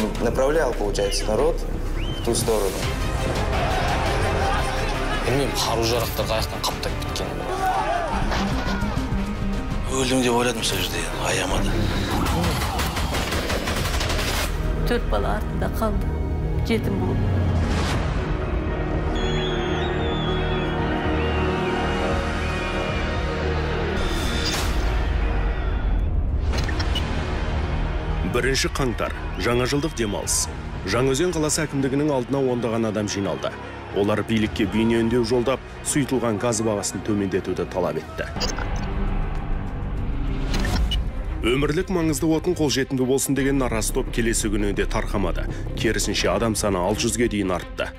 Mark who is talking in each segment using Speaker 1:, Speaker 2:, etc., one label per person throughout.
Speaker 1: он направлял, получается, народ в ту сторону.
Speaker 2: Білмеймін, қару-жарақтар қаяқтан қаптап кеткен.
Speaker 3: Өлдім деп ойладым сол жерде, аямады.
Speaker 4: 4 бала артында қалды, жетім болып.
Speaker 5: Бірінші қаңтар, жаңа жылдық демалыс. Жаңаөзен қаласы әкімдігінің алдына ондаған адам жиналды. Олар билікке бейне үндеу жолдап, сұйытылған газ бағасын төмендетуді талап етті. Өмірлік маңызды отын қолжетімді болсын деген наразы топ келесі күні де тарқамады. Керісінше адам саны 600-ге дейін артты.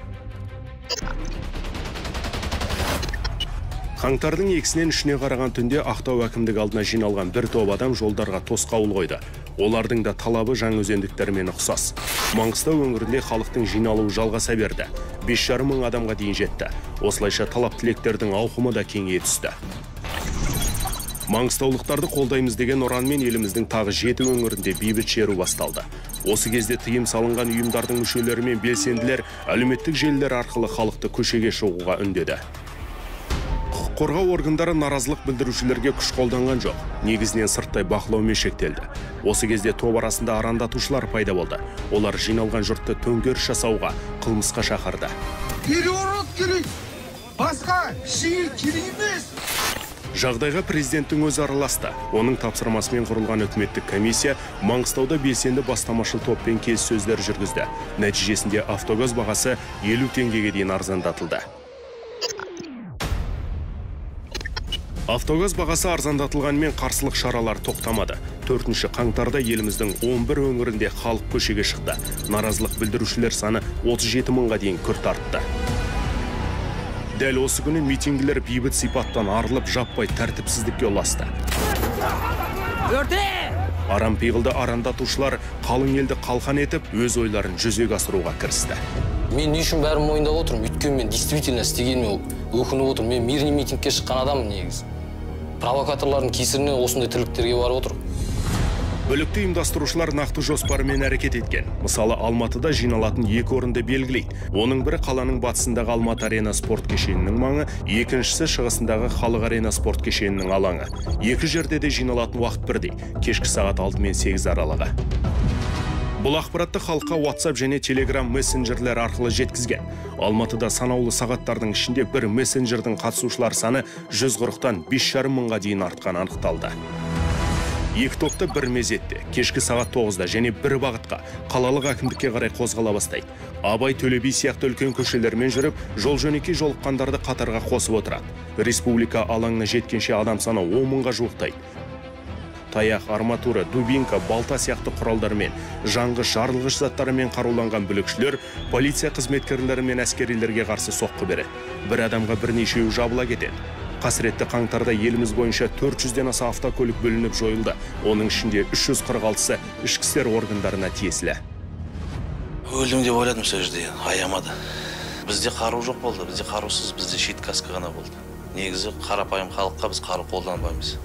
Speaker 5: Қаңтардың 2-сінен 3-не қараған түнде Ақтау әкімдігі алдына жиналған бір топ адам жолдарға тосқауыл қойды. Олардың да талабы жаңаөзендіктермен ұқсас. Маңғыстау өңірінде халықтың жиналуы жалғаса берді. 5,5 мың адамға дейін жетті. Осылайша талап тілектердің ауқымы да кеңейе түсті. Маңғыстаулықтарды қолдаймыз деген ұранмен еліміздің тағы 7 өңірінде бейбіт шеру басталды. Осы кезде тыйым салынған ұйымдардың мүшелері мен белсенділер әлеуметтік желілер арқылы халықты көшеге шығуға үндеді. Құқық қорғау органдары наразылық білдірушілерге күш қолданған жоқ. Негізінен сырттай бақылаумен шектелді. Осы кезде топ арасында арандатушылар пайда болды. Олар жиналған жұртты төңкеріс жасауға, қылмысқа шақырды.
Speaker 6: Переворот керек! Басқа шиі керек емес!
Speaker 5: Жағдайға президенттің өзі араласты. Оның тапсырмасымен құрылған үкіметтік комиссия Маңғыстауда белсенді бастамашыл топпен келіссөздер жүргізді. Нәтижесінде автогаз бағасы 50 теңгеге дейін арзандатылды. Автогаз бағасы арзандатылғанмен қарсылық шаралар тоқтамады. 4-ші қаңтарда еліміздің 11 өңірінде халық көшеге шықты. Наразылық білдірушілер саны 37 мыңға дейін күрт артты. Дәл осы күні митингілер бейбіт сипаттан арылып жаппай тәртіпсіздікке ұласты. Арам пиғылды арандатушылар қалың елді қалқан етіп, өз ойларын жүзеге асыруға кірісті.
Speaker 2: Мен не үшін бәрін мойындап отырмын? Өйткені мен действительно істегеніме өкініп отырмын. Мен мирный митингке шыққан адаммын негізі. Провокаторлардың кесірінен осындай тірліктерге барып отыр.
Speaker 5: Бүлікті ұйымдастырушылар нақты жоспарымен әрекет еткен. Мысалы, Алматыда жиналатын 2 орынды белгілейді. Оның бірі қаланың батысындағы Алматы арена спорт кешенінің маңы, екіншісі шығысындағы Халық арена спорт кешенінің алаңы. Екі жерде де жиналатын уақыт бірдей, кешкі сағат 6 мен 8 аралығы. Бұл ақпаратты халыққа WhatsApp және Telegram мессенджерлер арқылы жеткізген. Алматыда санаулы сағаттардың ішінде бір мессенджердің қатысушылар саны 140-тан 5,5 мыңға дейін артқан анықталды. Екі топты бір мезетте, кешкі сағат 9-да және бір бағытқа қалалық әкімдікке қарай қозғала бастайды. Абай, Төле би сияқты үлкен көшелермен жүріп, жол жөнекей жолыққандарды қатарға қосып отырады. Республика алаңына жеткенше адам саны 10 мыңға жуықтайды. Таяқ, арматура, дубинка, балта сияқты құралдармен, жаңғыш, жарылғыш заттарымен қаруланған бүлікшілер полиция қызметкерлері мен әскерилерге қарсы соққы береді. Бір адамға бірнешеуі жабыла кетеді. Қасіретті қаңтарда еліміз бойынша 400-ден аса автокөлік бөлініп жойылды. Оның ішінде 346-сы ішкі істер органдарына тиесілі.
Speaker 3: Өлдім деп ойладым сол жерде, аямады. Бізде қару жоқ болды, бізде қарусыз, бізде шит каска ғана болды. Негізі қарапайым халыққа біз қару қолданбаймыз.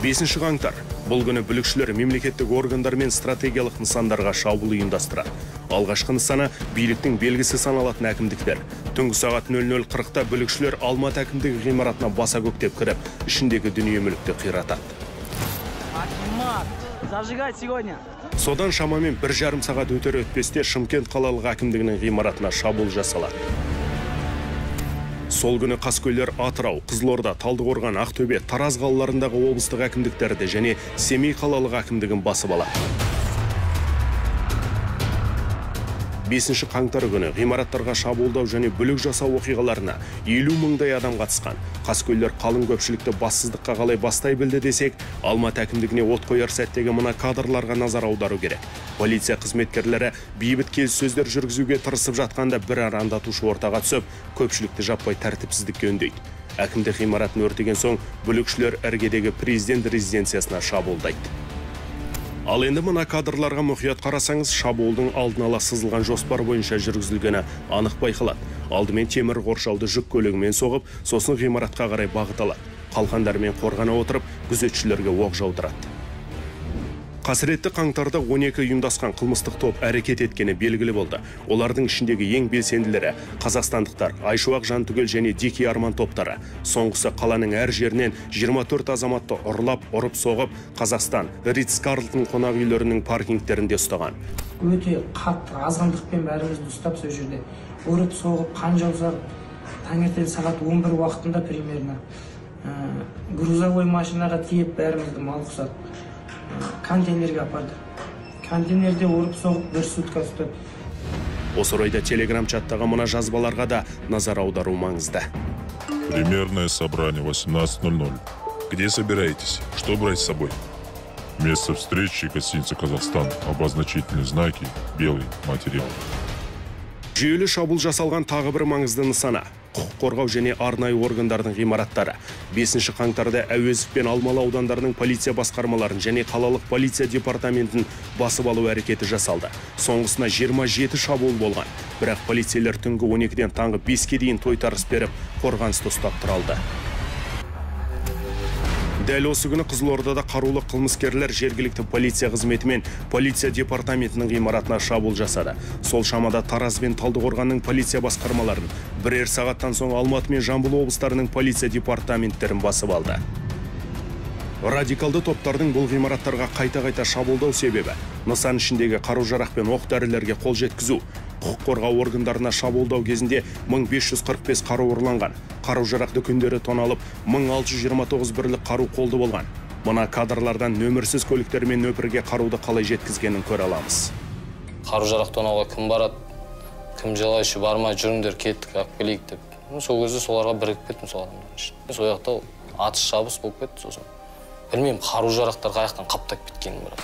Speaker 5: 5-ші қаңтар. Бұл күні бүлікшілер мемлекеттік органдар мен стратегиялық нысандарға шабуыл ұйымдастырады. Алғашқы нысаны биліктің белгісі саналатын әкімдіктер. Түнгі сағат 00:40-та бүлікшілер Алматы әкімдігі ғимаратына баса көктеп кіріп, ішіндегі дүние мүлікті қиратады. Содан шамамен 1,5 сағат өтер өтпесте Шымкент қалалық әкімдігінің ғимаратына шабуыл жасалады. Сол күні қаскөйлер Атырау, Қызылорда, Талдықорған, Ақтөбе, Тараз қалаларындағы облыстық әкімдіктерді және Семей қалалық әкімдігін басып алады. 5-ші қаңтар күні ғимараттарға шабуылдау және бүлік жасау оқиғаларына 50 мыңдай адам қатысқан. Қаскөйлер қалың көпшілікті бассыздыққа қалай бастай білді десек, Алматы әкімдігіне от қояр сәттегі мына кадрларға назар аудару керек. Полиция қызметкерлері бейбіт келіссөздер жүргізуге тырысып жатқанда бір арандатушы ортаға түсіп, көпшілікті жаппай тәртіпсіздікке үндейді. Әкімдік ғимаратын өртеген соң бүлікшілер іргедегі президент резиденциясына шабуылдайды. Ал енді мына кадрларға мұқият қарасаңыз, шабуылдың алдын ала сызылған жоспар бойынша жүргізілгені анық байқалады. Алдымен темір қоршауды жүк көлігімен соғып, сосын ғимаратқа қарай бағыт алады. Қалқандармен қорғана отырып, күзетшілерге оқ жаудырады. Қасіретті қаңтарда 12 ұйымдасқан қылмыстық топ әрекет еткені белгілі болды. Олардың ішіндегі ең белсенділері қазақстандықтар, Айшуақ Жантүгел және Дики Арман топтары. Соңғысы қаланың әр жерінен 24 азаматты ұрлап, ұрып соғып, Қазақстан Ритц-Карлтон қонақ үйлерінің паркингтерінде ұстаған.
Speaker 7: Өте қатты азғындықпен бәрімізді ұстап сол жерде ұрып соғып, қан жаусап, таңертең сағат 11 уақытында примерно грузовой машинаға тиеп бәрімізді мал құсат. Контейнерге апарды. Контейнерде ұрып соғып, бір сутка ұстап.
Speaker 5: Осы орайда телеграм-чаттағы мына жазбаларға да назар аудару маңызды.
Speaker 8: Примерное собрание 18:00. Где собираетесь? Что брать с собой? Место встречи гостиница «Казахстан». Обозначительные знаки, белый материал.
Speaker 5: Жүйелі шабуыл жасалған тағы бір маңызды нысана. Құқық қорғау және арнайы органдардың ғимараттары. 5 қаңтарда Әуезов пен Алмалы аудандарының полиция басқармаларын және қалалық полиция департаментін басып алу әрекеті жасалды. Соңғысына 27 шабуыл болған. Бірақ полицейлер түнгі 12-ден таңғы 5-ке дейін тойтарыс беріп, қорғанысты ұстап тұралды. Дәл осы күні Қызылордада қарулы қылмыскерлер жергілікті полиция қызметі мен полиция департаментінің ғимаратына шабуыл жасады. Сол шамада Тараз бен Талдықорғанның полиция басқармаларын, бірер сағаттан соң Алматы мен Жамбыл облыстарының полиция департаменттерін басып алды. Радикалды топтардың бұл ғимараттарға қайта-қайта шабуылдау себебі нысан ішіндегі қару-жарақ пен оқ-дәрілерге қол жеткізу. Құқық қорғау органдарына шабуылдау кезінде 1545 қару ұрланған. Қару-жарақ дүкендері тоналып, 1629 бірлік қару қолды болған. Мына кадрлардан нөмірсіз көліктер мен нөпірге қаруды қалай жеткізгенін көре аламыз.
Speaker 2: Қару-жарақ тонауға кім барады, кім желающий барма, жүріңдер, кеттік, алып келейік деп. Сол кезде соларға бірігіп кеттім сол адамдар үшін. Сол жақта атыс шабыс болып кетті сосын. Білмеймін, қару-жарақтар қаяқтан қаптап кеткенін бірақ.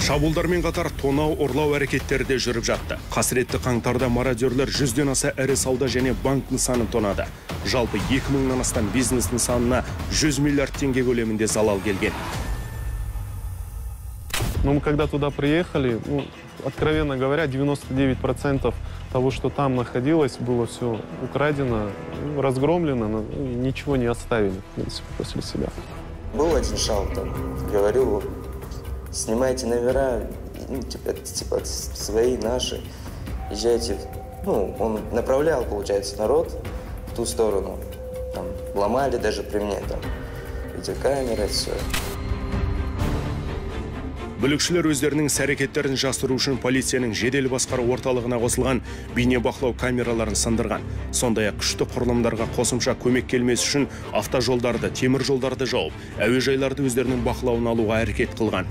Speaker 5: Шабуылдармен қатар тонау, ұрлау әрекеттері де жүріп жатты. Қасіретті қаңтарда мародерлер 100-ден аса ірі сауда және банк нысанын тонады. Жалпы 2000-нан астам бизнес нысанына 100 миллиард теңге көлемінде залал келген.
Speaker 9: Но мы когда туда приехали, откровенно говоря, 99% того, что там находилось, было все украдено, разгромлено, ничего не оставили, в принципе, после себя.
Speaker 1: Был один шал там, говорил, снимайте номера, типа свои, наши, езжайте. Он направлял, получается, народ в ту сторону. Там ломали даже при мне, там, видеокамеры, все.
Speaker 5: Бүлікшілер өздерінің сәрекеттерін жасыру үшін полицияның жедел басқару орталығына қосылған бейнебақылау камераларын сындырған. Сондай-ақ күшті құрылымдарға қосымша көмек келмес үшін автожолдарды, темір жолдарды жауып, әуежайларды өздерінің бақылауын алуға әрекет қылған.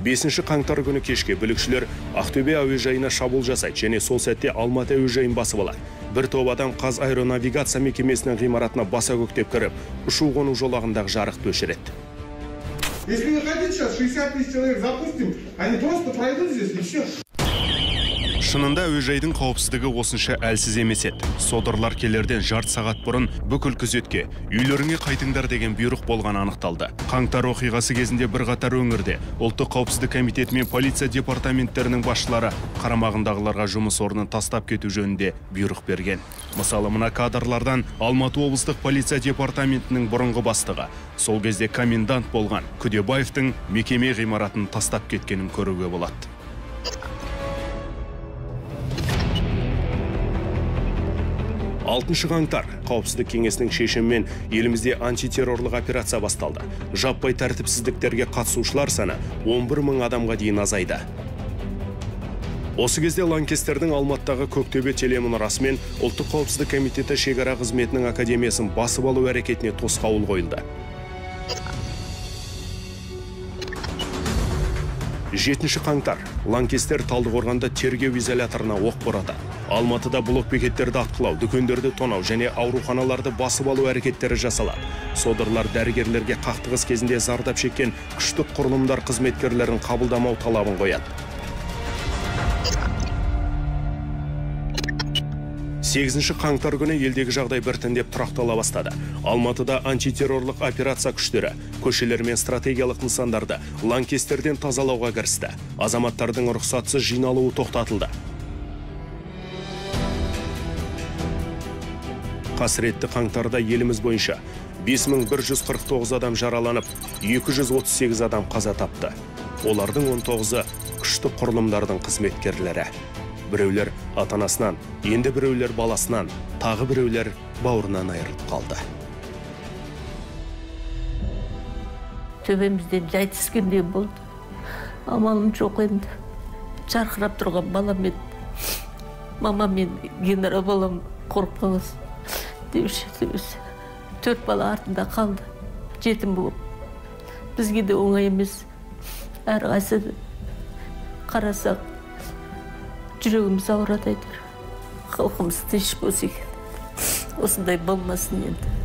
Speaker 5: 5 қаңтар күні кешке бүлікшілер Ақтөбе әуежайына шабуыл жасайды және сол сәтте Алматы әуежайын басып алады. Бір топ адам Қазаэронавигация мекемесінің ғимаратына баса көктеп кіріп, ұшу-қону жолағындағы жарықты өшіреді.
Speaker 6: Если вы хотите сейчас 60 тысяч человек запустим, они просто пройдут здесь и все.
Speaker 5: Шынында әуежайдың қауіпсіздігі осынша әлсіз емес еді. Содырлар келерден жарты сағат бұрын бүкіл күзетке, үйлеріңе қайтыңдар деген бұйрық болған анықталды. Қаңтар оқиғасы кезінде бірқатар өңірде ұлттық қауіпсіздік комитеті мен полиция департаменттерінің басшылары қарамағындағыларға жұмыс орнын тастап кету жөнінде бұйрық берген. Мысалы, мына кадрлардан Алматы облыстық полиция департаментінің бұрынғы бастығы, сол кезде комендант болған Күдебаевтың мекеме ғимаратын тастап кеткенін көруге болады. 6 қаңтар қауіпсіздік кеңесінің шешімімен елімізде антитеррорлық операция басталды. Жаппай тәртіпсіздіктерге қатысушылар саны 11 мың адамға дейін азайды. Осы кезде лаңкестердің Алматыдағы Көктөбе телемұнарасы мен ұлттық қауіпсіздік комитеті шекара қызметінің академиясын басып алу әрекетіне тосқауыл қойылды. 7 қаңтар лаңкестер Талдықорғанда тергеу изоляторына оқ борады. Алматыда блокбекеттерді атқылау, дүкендерді тонау және ауруханаларды басып алу әрекеттері жасалады. Содырлар дәрігерлерге қақтығыс кезінде зардап шеккен күштік құрылымдар қызметкерлерін қабылдамау талабын қояды. 8 қаңтар күні елдегі жағдай біртіндеп тұрақтала бастады. Алматыда антитеррорлық операция күштері көшелер мен стратегиялық нысандарды лаңкестерден тазалауға кірісті. Азаматтардың рұқсатсыз жиналуы тоқтатылды. Қасіретті қаңтарда еліміз бойынша 5149 адам жараланып, 238 адам қаза тапты. Олардың 19-ы күшті құрылымдардың қызметкерлері. Біреулер ата-анасынан, енді біреулер баласынан, тағы біреулер бауырынан айырылып қалды.
Speaker 4: Төбемізден жай түскендей болды. Амалым жоқ енді. Жарқырап тұрған балам еді. Мамам мен генерал балам қорып қаласың. Деуші. 4 бала артында қалды. Жетім болып. Бізге де оңай емес. Әрқайсы қарасақ, жүрегіміз ауырады айтар. Халқымыз тыныш болса екен. Осындай болмасын енді.